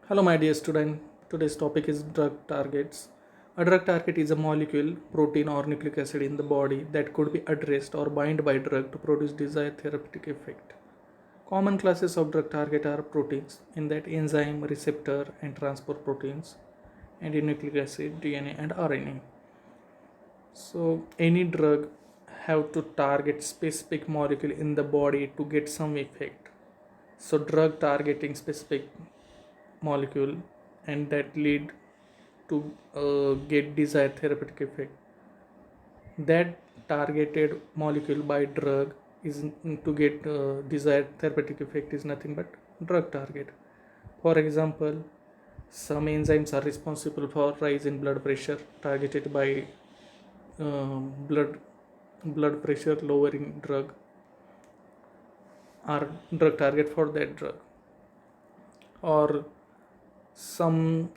Hello, my dear student. Today's topic is drug targets. A drug target is a molecule, protein, or nucleic acid in the body that could be addressed or bind by drug to produce desired therapeutic effect. Common classes of drug target are proteins, in that enzyme, receptor, and transport proteins, and in nucleic acid, DNA, and RNA. So, any drug have to target specific molecule in the body to get some effect. So, drug targeting specific molecule and that lead to get desired therapeutic effect. That targeted molecule by drug is to get desired therapeutic effect is nothing but drug target. For example, some enzymes are responsible for rise in blood pressure targeted by blood pressure lowering drug are drug target for that drug, or some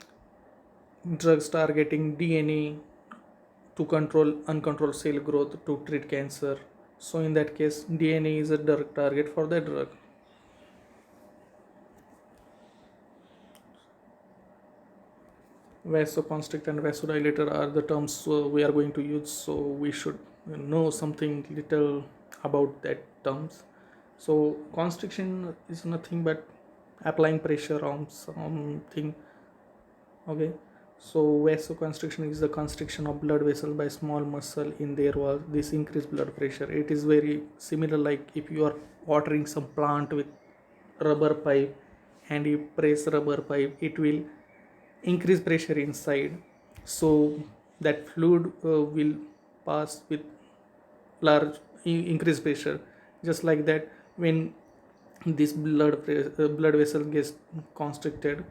drugs targeting DNA to control uncontrolled cell growth to treat cancer. So in that case, DNA is a drug target for that drug. Vasoconstrictor and vasodilator are the terms we are going to use, so we should know something little about that terms. So constriction is nothing but applying pressure on something. Okay, so vasoconstriction is the constriction of blood vessel by small muscle in their wall. This increase blood pressure. It is very similar like if you are watering some plant with rubber pipe and you press rubber pipe, it will increase pressure inside. So that fluid will pass with large increased pressure. Just like that, when this blood vessel gets constricted,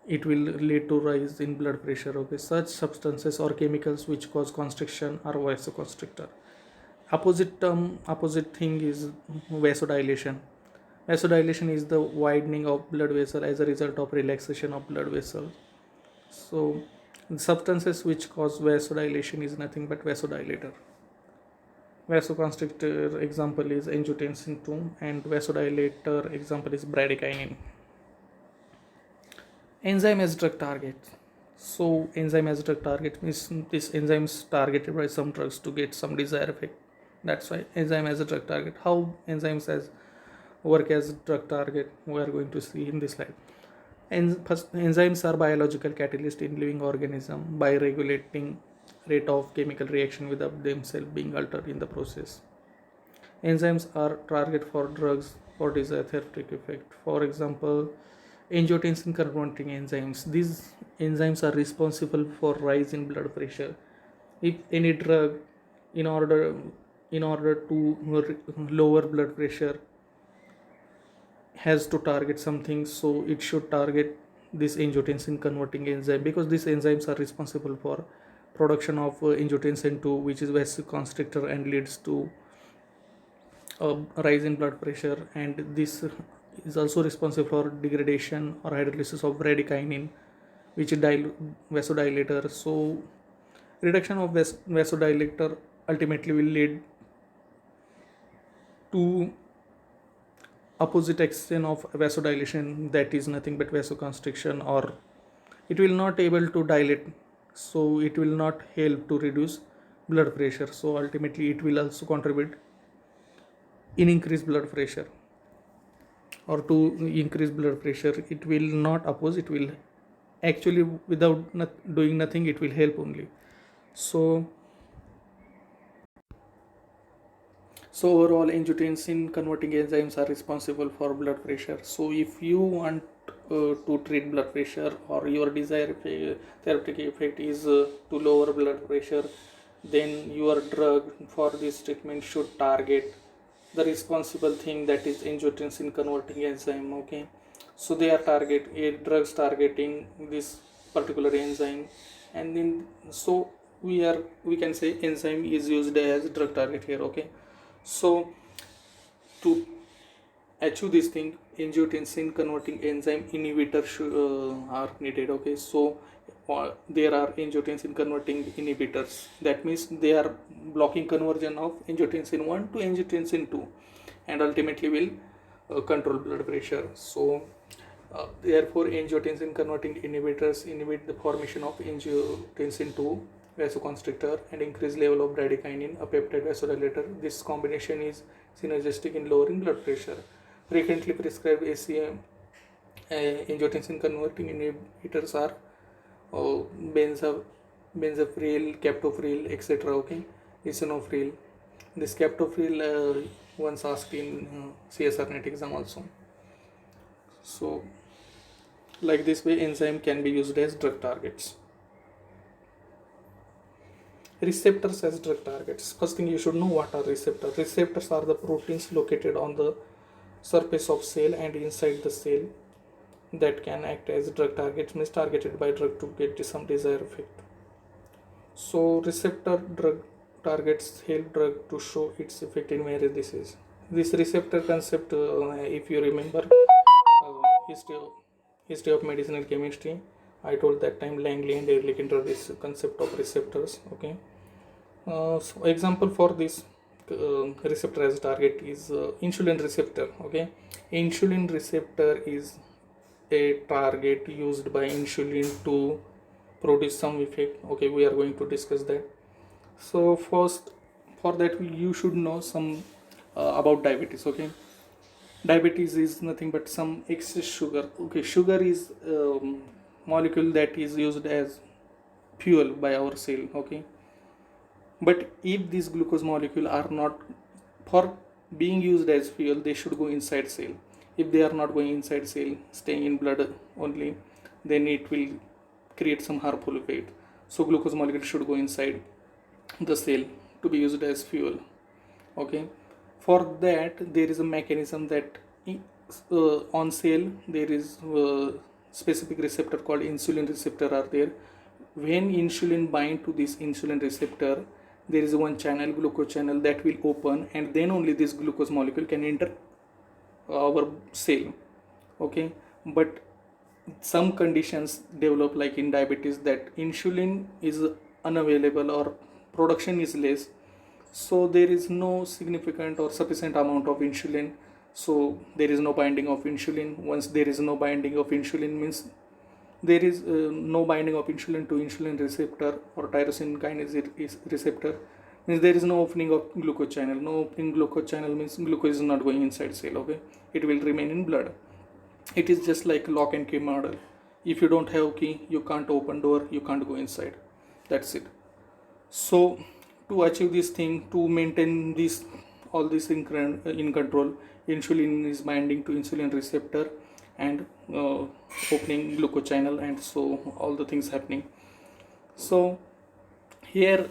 it will lead to rise in blood pressure. Okay, such substances or chemicals which cause constriction are vasoconstrictor. Opposite thing is vasodilation. Vasodilation is the widening of blood vessel as a result of relaxation of blood vessel. So the substances which cause vasodilation is nothing but vasodilator. Vasoconstrictor example is angiotensin 2 and vasodilator example is bradykinin. Enzyme as drug target. So enzyme as drug target means this enzyme is targeted by some drugs to get some desired effect. That's why enzyme as a drug target. How enzymes as work as drug target we are going to see in this slide. Enzymes are biological catalysts in living organism by regulating rate of chemical reaction without themselves being altered in the process. Enzymes are target for drugs for desired therapeutic effect. For example, angiotensin converting enzymes. These enzymes are responsible for rise in blood pressure. If any drug, in order to lower blood pressure, has to target something, so it should target this angiotensin converting enzyme, because these enzymes are responsible for production of angiotensin 2, which is vasoconstrictor and leads to a rise in blood pressure, and this is also responsible for degradation or hydrolysis of bradykinin, which is vasodilator. So reduction of vasodilator ultimately will lead to opposite action of vasodilation, that is nothing but vasoconstriction, or it will not able to dilate, so it will not help to reduce blood pressure. So ultimately it will also contribute in increase blood pressure, or to increase blood pressure. It will not oppose, it will actually without doing nothing, it will help only. So overall, angiotensin converting enzymes are responsible for blood pressure. So if you want to treat blood pressure, or your desired therapeutic effect is to lower blood pressure, then your drug for this treatment should target the responsible thing, that is angiotensin converting enzyme. Okay, so they are drugs targeting this particular enzyme, and then so we can say enzyme is used as drug target here. Okay, so to achieve this thing, angiotensin converting enzyme inhibitor are needed. Okay, so there are angiotensin converting inhibitors, that means they are blocking conversion of angiotensin 1 to angiotensin 2 and ultimately will control blood pressure. So Therefore, angiotensin converting inhibitors inhibit the formation of angiotensin 2 vasoconstrictor and increase level of bradykinin, a peptide vasodilator. This combination is synergistic in lowering blood pressure. Frequently prescribed ACM angiotensin converting inhibitors are uh, benza, benzapril, captopril, etc. Okay, lisinopril. This captopril once asked in CSR net exam also. So, like this way, enzyme can be used as drug targets. Receptors as drug targets. First thing you should know, what are receptors. Receptors are the proteins located on the surface of cell and inside the cell that can act as drug targets, means targeted by drug to get some desired effect. So receptor drug targets help drug to show its effect in various diseases. This receptor concept, if you remember history of medicinal chemistry, I told that time Langley and Ehrlich introduced this concept of receptors. Okay. So example for this receptor as target is insulin receptor. Okay, insulin receptor is a target used by insulin to produce some effect. Okay, we are going to discuss that. So first, for that you should know some about diabetes. Okay, diabetes is nothing but some excess sugar. Okay, sugar is molecule that is used as fuel by our cell. Okay, but if these glucose molecule are not for being used as fuel, they should go inside cell. If they are not going inside cell, staying in blood only, then it will create some harmful effect. So glucose molecule should go inside the cell to be used as fuel. Okay, for that there is a mechanism that on cell there is specific receptor called insulin receptor are there. When insulin bind to this insulin receptor, there is one channel, glucose channel, that will open, and then only this glucose molecule can enter our cell. Okay, but some conditions develop, like in diabetes, that insulin is unavailable or production is less, so there is no significant or sufficient amount of insulin, so there is no binding of insulin. Once there is no binding of insulin, means there is no binding of insulin to insulin receptor or tyrosine kinase receptor, means there is no opening of glucose channel. No opening glucose channel means glucose is not going inside cell. Okay, it will remain in blood. It is just like lock and key model. If you don't have key, you can't open door, you can't go inside. That's it. So to achieve this thing, to maintain this all this in control, insulin is binding to insulin receptor and opening glucose channel, and so all the things happening. So here,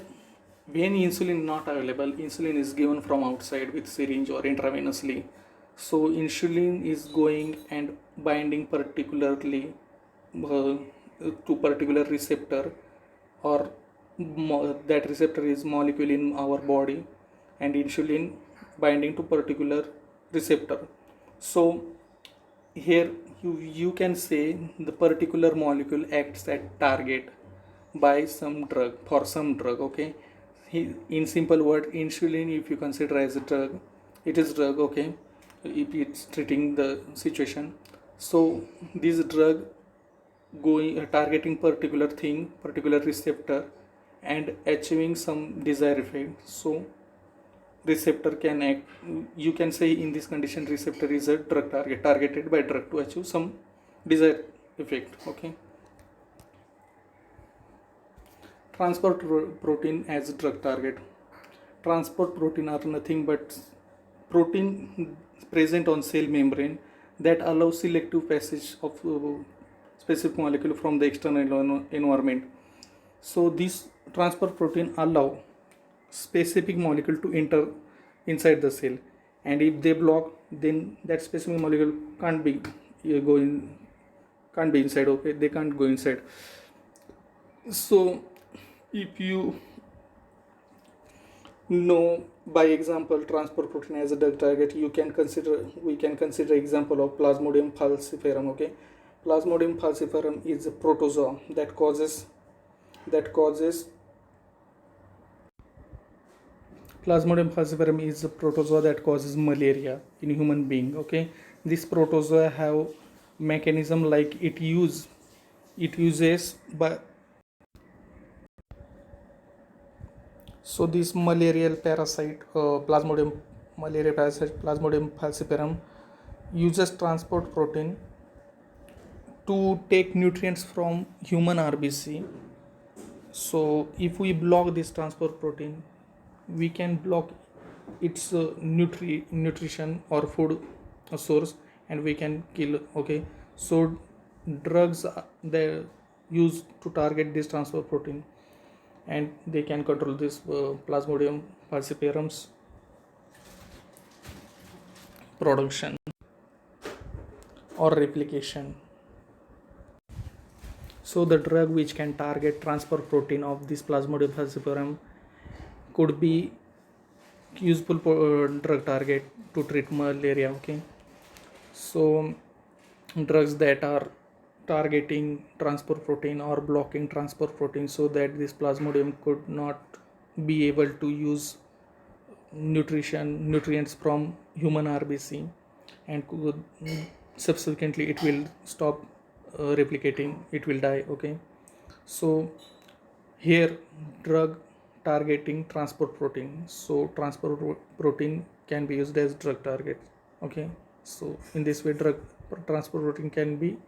when insulin not available, insulin is given from outside with syringe or intravenously. So insulin is going and binding particularly to particular receptor, or that receptor is molecule in our body, and insulin binding to particular receptor. So here you can say the particular molecule acts at target by some drug, for some drug. Okay, in simple word, insulin, if you consider as a drug, it is drug. Okay, if it's treating the situation. So this drug going targeting particular thing, particular receptor, and achieving some desired effect. So receptor can act, you can say in this condition receptor is a drug target, targeted by drug to achieve some desired effect. Okay, transport protein as drug target. Transport protein are nothing but protein present on cell membrane that allow selective passage of specific molecule from the external environment. So this transport protein allow specific molecule to enter inside the cell, and if they block, then that specific molecule can't be can't be inside. Okay, they can't go inside. So if you know by example transport protein as a drug target, we can consider example of Plasmodium falciparum. Okay, Plasmodium falciparum is a protozoa that causes Plasmodium falciparum is a protozoa that causes malaria in human being. Okay, this protozoa have mechanism like it uses by. So this malarial parasite, Plasmodium malaria parasite, Plasmodium falciparum, uses transport protein to take nutrients from human RBC. So if we block this transport protein, we can block its nutrition or food source, and we can kill. Okay, so drugs they use to target this transport protein, and they can control this Plasmodium falciparum's production or replication. So the drug which can target transport protein of this Plasmodium falciparum could be useful drug target to treat malaria. Okay, so drugs that are targeting transport protein or blocking transport protein so that this Plasmodium could not be able to use nutrients from human RBC, and could, subsequently it will stop replicating, it will die. Okay, so here drug targeting transport protein, so transport protein can be used as drug target. Okay, so in this way drug transport protein can be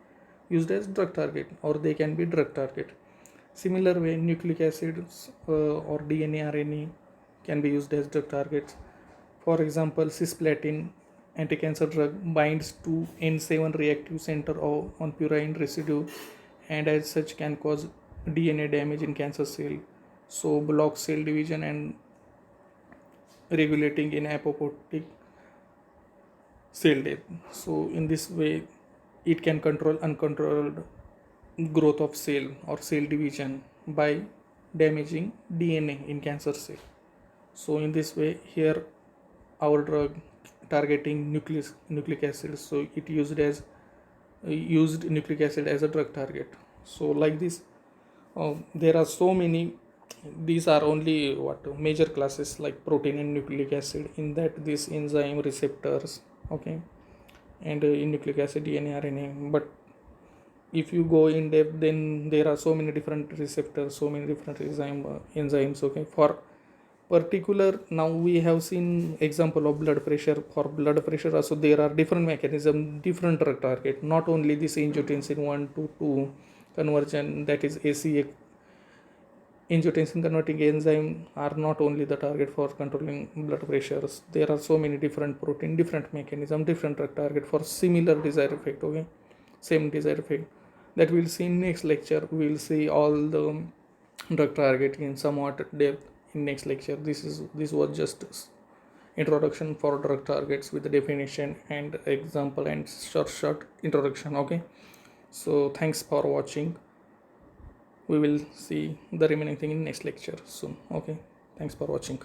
used as drug target, or they can be drug target. Similar way nucleic acids or DNA RNA can be used as drug targets. For example, cisplatin anti-cancer drug binds to N7 reactive center on purine residue, and as such can cause DNA damage in cancer cell, so blocks cell division and regulating in apoptotic cell death. So in this way it can control uncontrolled growth of cell or cell division by damaging DNA in cancer cell. So in this way here our drug targeting nucleic acid, so it used nucleic acid as a drug target. So like this there are so many. These are only major classes like protein and nucleic acid, in that this enzyme receptors. Okay, and in nucleic acid DNA RNA. But if you go in depth, then there are so many different receptors, so many different enzymes. Okay, for particular now we have seen example of blood pressure. For blood pressure also there are different mechanism, different drug target, not only this angiotensin 1 to 2 conversion, that is ACA. Angiotensin converting enzyme are not only the target for controlling blood pressures. There are so many different protein, different mechanism, different drug target for similar desired effect. Okay, same desired effect. That we'll see in next lecture. We'll see all the drug target in somewhat depth in next lecture. This was just introduction for drug targets with the definition and example and short introduction. Okay, so thanks for watching. We will see the remaining thing in next lecture soon. Okay, thanks for watching.